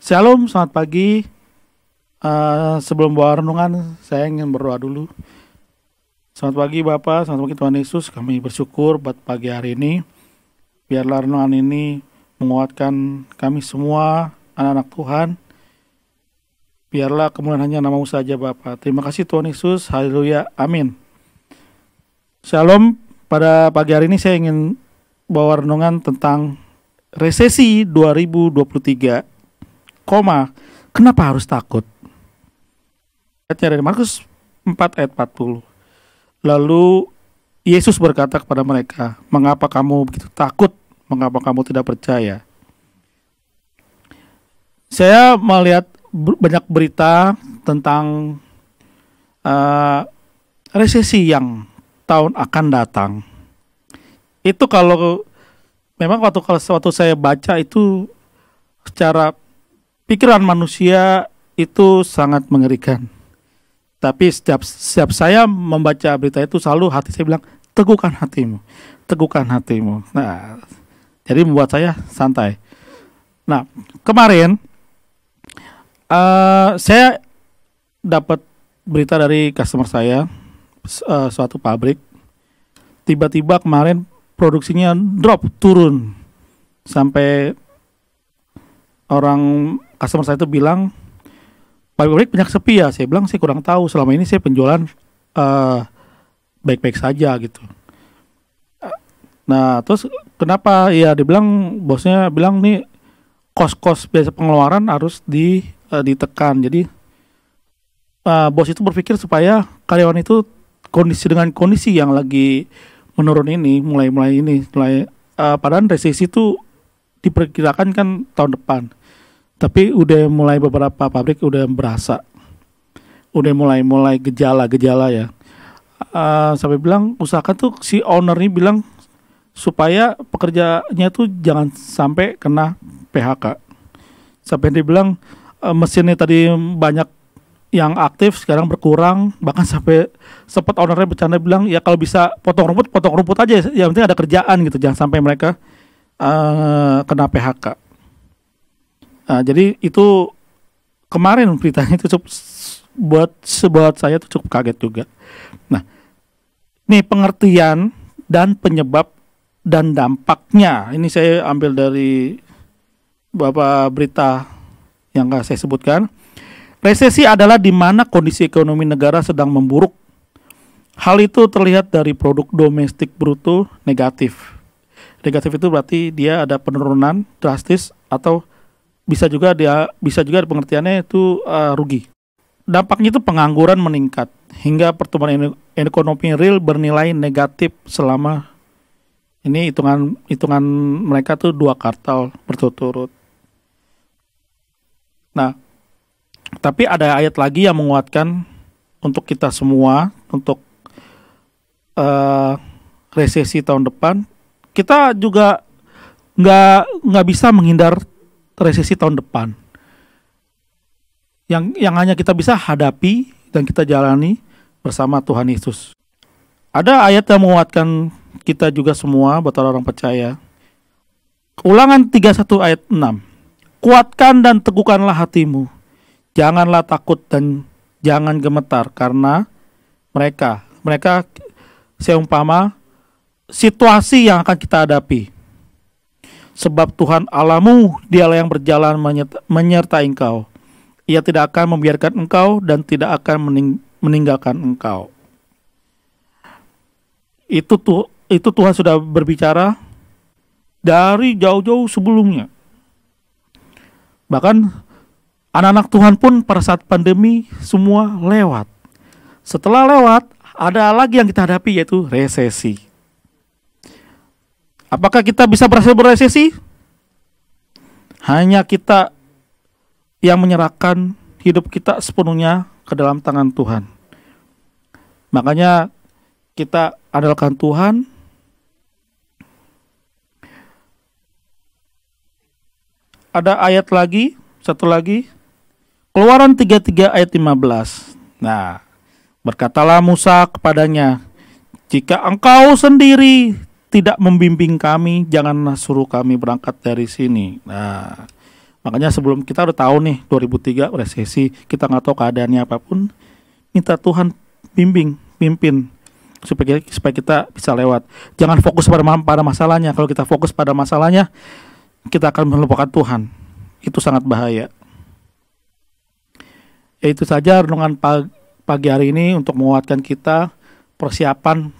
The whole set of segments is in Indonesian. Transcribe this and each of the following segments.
Shalom, selamat pagi. Sebelum bawa renungan, saya ingin berdoa dulu. Selamat pagi Bapak, selamat pagi Tuhan Yesus. Kami bersyukur buat pagi hari ini. Biarlah renungan ini menguatkan kami semua, anak-anak Tuhan. Biarlah kemuliaan hanya nama-Mu saja Bapak. Terima kasih Tuhan Yesus, haleluya, amin. Shalom, pada pagi hari ini saya ingin bawa renungan tentang resesi 2023. Kenapa harus takut? Ayatnya dari Markus 4 ayat 40. Lalu Yesus berkata kepada mereka, "Mengapa kamu begitu takut? Mengapa kamu tidak percaya?" Saya melihat banyak berita tentang resesi yang tahun akan datang. Itu kalau memang waktu saya baca itu secara pikiran manusia itu sangat mengerikan. Tapi setiap saya membaca berita itu selalu hati saya bilang, teguhkan hatimu, teguhkan hatimu. Nah, jadi membuat saya santai. Nah, kemarin saya dapat berita dari customer saya, suatu pabrik. Tiba-tiba kemarin produksinya turun sampai orang customer saya itu bilang pabrik banyak sepi ya. Saya bilang saya kurang tahu, selama ini saya penjualan baik-baik saja gitu. Nah terus kenapa ya, dibilang bosnya bilang nih kos-kos biasa pengeluaran harus ditekan. Jadi bos itu berpikir supaya karyawan itu dengan kondisi yang lagi menurun ini, mulai padahal resesi itu diperkirakan kan tahun depan. Tapi udah mulai beberapa pabrik udah berasa, udah mulai gejala-gejala ya. Sampai bilang usahakan tuh, si owner ini bilang supaya pekerjanya tuh jangan sampai kena PHK. Sampai dia bilang mesinnya tadi banyak yang aktif, sekarang berkurang. Bahkan sampai sempat ownernya bercanda bilang, ya kalau bisa potong rumput aja, yang penting ada kerjaan gitu, jangan sampai mereka kena PHK. Jadi itu kemarin beritanya itu cukup buat saya itu cukup kaget juga. Nah, ini pengertian dan penyebab dan dampaknya. Ini saya ambil dari beberapa berita yang saya sebutkan. Resesi adalah di mana kondisi ekonomi negara sedang memburuk. Hal itu terlihat dari produk domestik bruto negatif. Negatif itu berarti dia ada penurunan drastis, atau bisa juga pengertiannya itu rugi. Dampaknya itu pengangguran meningkat hingga pertumbuhan ekonomi real bernilai negatif selama ini hitungan mereka tuh 2 kuartal berturut-turut. Nah, tapi ada ayat lagi yang menguatkan untuk kita semua, untuk resesi tahun depan. Kita juga nggak bisa menghindar resesi tahun depan. Yang hanya kita bisa hadapi dan kita jalani bersama Tuhan Yesus. Ada ayat yang menguatkan kita juga semua buat orang percaya. Ulangan 31 ayat 6. Kuatkan dan teguhkanlah hatimu. Janganlah takut dan jangan gemetar, karena mereka seumpama situasi yang akan kita hadapi. Sebab Tuhan Allahmu, dialah yang berjalan menyertai engkau. Ia tidak akan membiarkan engkau dan tidak akan meninggalkan engkau. Itu Tuhan sudah berbicara dari jauh-jauh sebelumnya. Bahkan anak-anak Tuhan pun pada saat pandemi semua lewat. Setelah lewat, ada lagi yang kita hadapi, yaitu resesi. Apakah kita bisa berhasil beresesi? Hanya kita yang menyerahkan hidup kita sepenuhnya ke dalam tangan Tuhan. Makanya kita andalkan Tuhan. Ada ayat lagi, satu lagi. Keluaran 33 ayat 15. Nah, berkatalah Musa kepadanya, "Jika engkau sendiri tidak membimbing kami, janganlah suruh kami berangkat dari sini." Nah, Makanya sebelum kita udah tahu nih 2003 resesi, kita nggak tahu keadaannya apapun, minta Tuhan pimpin supaya kita bisa lewat. Jangan fokus pada masalahnya. Kalau kita fokus pada masalahnya, kita akan melupakan Tuhan. Itu sangat bahaya. Ya, itu saja renungan pagi hari ini untuk menguatkan kita, persiapan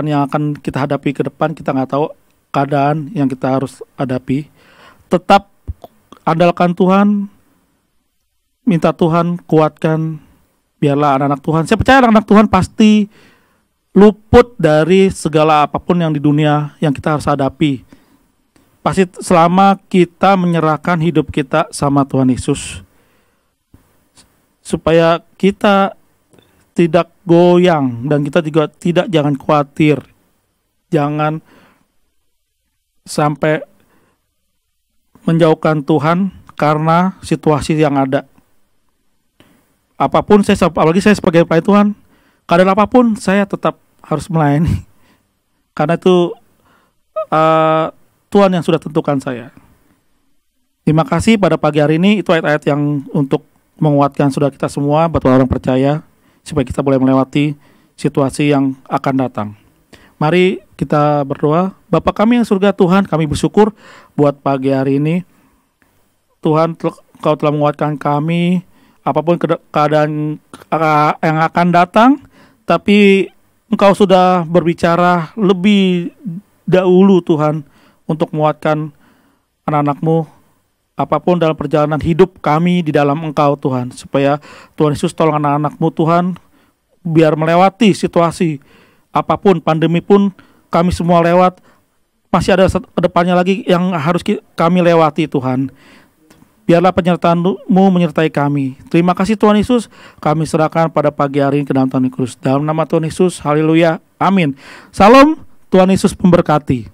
yang akan kita hadapi ke depan. Kita nggak tahu keadaan yang kita harus hadapi. Tetap andalkan Tuhan, minta Tuhan kuatkan, biarlah anak-anak Tuhan. Saya percaya anak-anak Tuhan pasti luput dari segala apapun yang di dunia yang kita harus hadapi. Pasti selama kita menyerahkan hidup kita sama Tuhan Yesus, supaya kita tidak goyang dan kita juga jangan khawatir, jangan sampai menjauhkan Tuhan karena situasi yang ada. Apapun apalagi saya sebagai pelayan Tuhan, keadaan apapun saya tetap harus melayani. Karena itu Tuhan yang sudah tentukan saya. Terima kasih pada pagi hari ini. Itu ayat-ayat yang untuk menguatkan saudara kita semua, buat orang percaya, supaya kita boleh melewati situasi yang akan datang. Mari kita berdoa. Bapa kami yang surga, Tuhan, kami bersyukur buat pagi hari ini. Tuhan, Kau telah menguatkan kami, apapun keadaan yang akan datang, tapi Engkau sudah berbicara lebih dahulu, Tuhan, untuk menguatkan anak-anak-Mu, apapun dalam perjalanan hidup kami di dalam Engkau, Tuhan. Supaya Tuhan Yesus tolong anak-anak-Mu, Tuhan, biar melewati situasi apapun, pandemi pun kami semua lewat, masih ada kedepannya lagi yang harus kami lewati, Tuhan. Biarlah penyertaan-Mu menyertai kami. Terima kasih Tuhan Yesus, kami serahkan pada pagi hari ini ke dalam Tuhan Yesus. Dalam nama Tuhan Yesus, haleluya, amin. Salam, Tuhan Yesus memberkati.